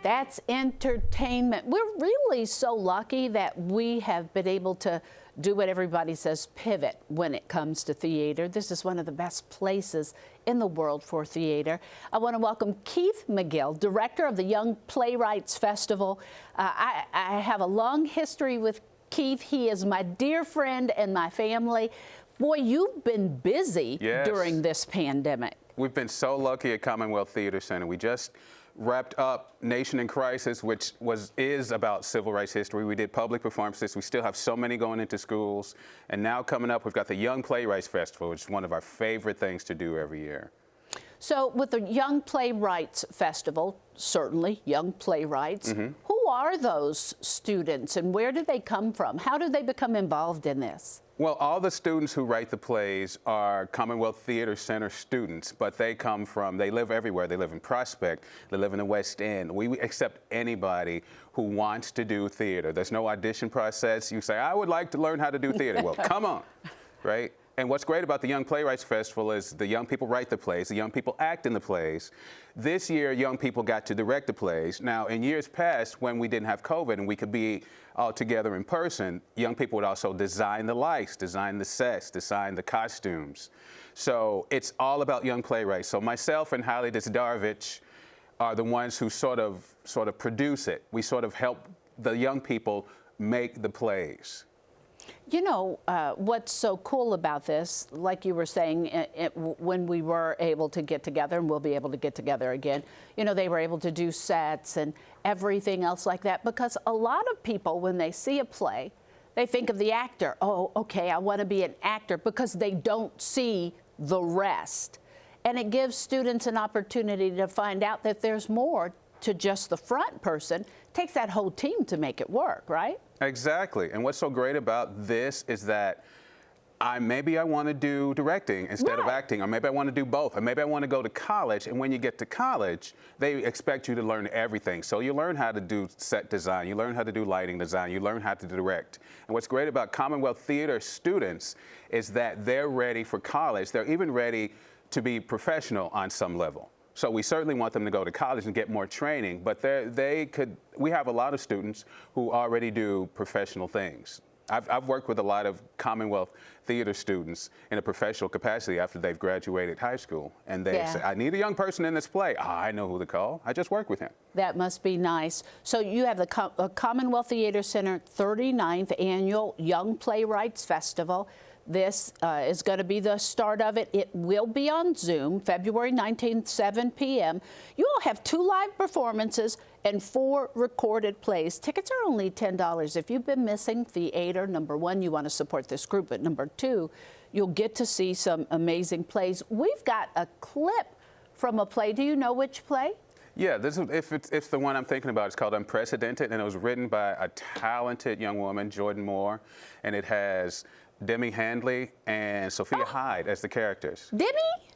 That's entertainment. We're really so lucky that we have been able to do what everybody says, pivot when it comes to theater. This is one of the best places in the world for theater. I want to welcome Keith McGill, director of the Young Playwrights Festival. I have a long history with Keith. He is my dear friend and my family. Boy, you've been busy during this pandemic. We've been so lucky at Commonwealth Theatre Center. We just wrapped up Nation in Crisis, which is about civil rights history. We did public performances. We still have so many going into schools. And now coming up, we've got the Young Playwrights Festival, which is one of our favorite things to do every year. So with the Young Playwrights Festival, certainly young playwrights, who are those students and where do they come from? How do they become involved in this? Well, all the students who write the plays are Commonwealth Theatre Center students, but they live everywhere. They live in Prospect, they live in the West End. We accept anybody who wants to do theater. There's no audition process. You say, I would like to learn how to do theater. Well, come on, right? And what's great about the Young Playwrights Festival is the young people write the plays, the young people act in the plays. This year, young people got to direct the plays. Now, in years past, when we didn't have COVID and we could be all together in person, young people would also design the lights, design the sets, design the costumes. So it's all about young playwrights. So myself and Holly Darvich are the ones who sort of produce it. We sort of help the young people make the plays. You know, what's so cool about this, like you were saying, when we were able to get together, and we'll be able to get together again, you know, they were able to do sets and everything else like that, because a lot of people, when they see a play, they think of the actor. Oh, okay, I want to be an actor, because they don't see the rest. And it gives students an opportunity to find out that there's more to just the front person. It takes that whole team to make it work, right? Exactly. And what's so great about this is that maybe I want to do directing instead of acting, or maybe I want to do both, or maybe I want to go to college. And when you get to college, they expect you to learn everything. So you learn how to do set design, you learn how to do lighting design, you learn how to direct. And what's great about Commonwealth Theatre students is that they're ready for college. They're even ready to be professional on some level. So we certainly want them to go to college and get more training, but we have a lot of students who already do professional things. I've worked with a lot of Commonwealth Theatre students in a professional capacity after they've graduated high school. And they say, I need a young person in this play. Oh, I know who to call. I just work with him. That must be nice. So you have the Commonwealth Theatre Center 39th Annual Young Playwrights Festival. This is going to be the start of it. It will be on Zoom, February 19th, 7 p.m. You will have 2 live performances and 4 recorded plays. Tickets are only $10. If you've been missing theater, number 1, you want to support this group, but number 2, you'll get to see some amazing plays. We've got a clip from a play. Do you know which play? Yeah, it's the one I'm thinking about. It's called Unprecedented, and it was written by a talented young woman, Jordan Moore, and it has Demi Handley and Sophia Hyde as the characters. Demi?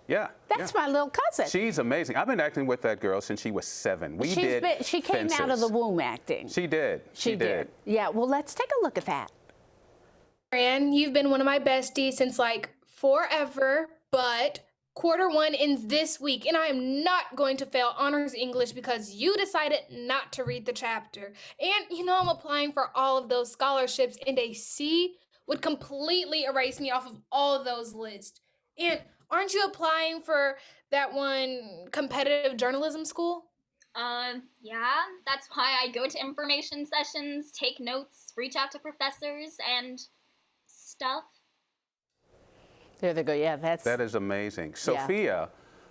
Yeah. That's my little cousin. She's amazing. I've been acting with that girl since she was 7. She came out of the womb acting. She did. She did. Yeah, well, let's take a look at that. Fran, you've been one of my besties since like forever, but Q1 ends this week, and I am not going to fail honors English because you decided not to read the chapter. And you know I'm applying for all of those scholarships, and a C would completely erase me off of all of those lists. And aren't you applying for that one competitive journalism school? Yeah, that's why I go to information sessions, take notes, reach out to professors and stuff. There they go. Yeah, that is amazing. Sophia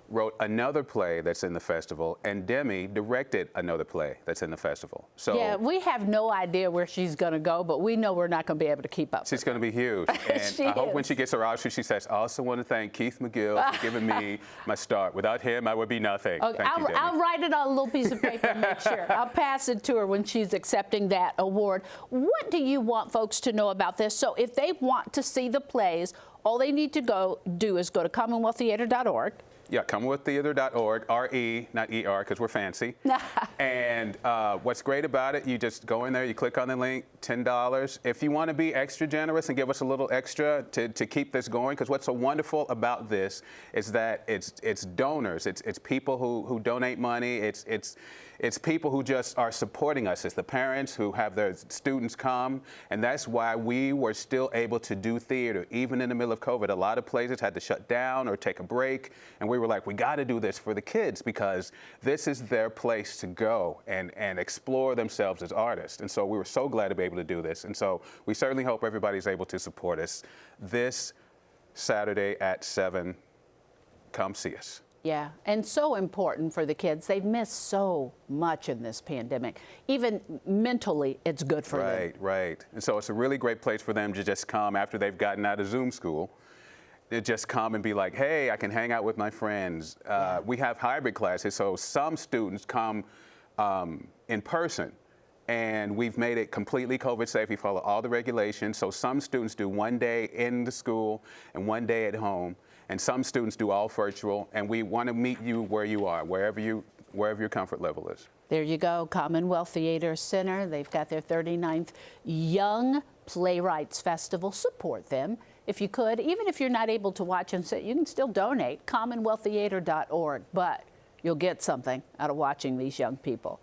wrote another play that's in the festival, and Demi directed another play that's in the festival. So yeah, we have no idea where she's going to go, but we know we're not going to be able to keep up. She's going to be huge. And I hope when she gets her Oscar, she says, I also want to thank Keith McGill for giving me my start. Without him, I would be nothing. Okay, I'll write it on a little piece of paper and make sure. I'll pass it to her when she's accepting that award. What do you want folks to know about this? So if they want to see the plays, all they need to do is go to CommonwealthTheatre.org. Yeah, CommonwealthTheatre.org, R-E, not E-R, because we're fancy. And what's great about it, you just go in there, you click on the link, $10. If you want to be extra generous and give us a little extra to keep this going, because what's so wonderful about this is that it's donors, it's people who donate money, it's It's people who just are supporting us. It's the parents who have their students come, and that's why we were still able to do theater, even in the middle of COVID. A lot of places had to shut down or take a break, and we were like, we got to do this for the kids because this is their place to go and explore themselves as artists. And so we were so glad to be able to do this. And so we certainly hope everybody's able to support us this Saturday at 7. Come see us. Yeah, and so important for the kids. They've missed so much in this pandemic. Even mentally, it's good for them. Right, right. And so it's a really great place for them to just come after they've gotten out of Zoom school. They just come and be like, hey, I can hang out with my friends. We have hybrid classes, so some students come in person. And we've made it completely COVID safe. We follow all the regulations. So some students do one day in the school and one day at home. And some students do all virtual, and we want to meet you where you are, wherever your comfort level is. There you go, Commonwealth Theatre Center. They've got their 39th Young Playwrights Festival. Support them if you could. Even if you're not able to watch and sit, you can still donate, commonwealththeatre.org. But you'll get something out of watching these young people.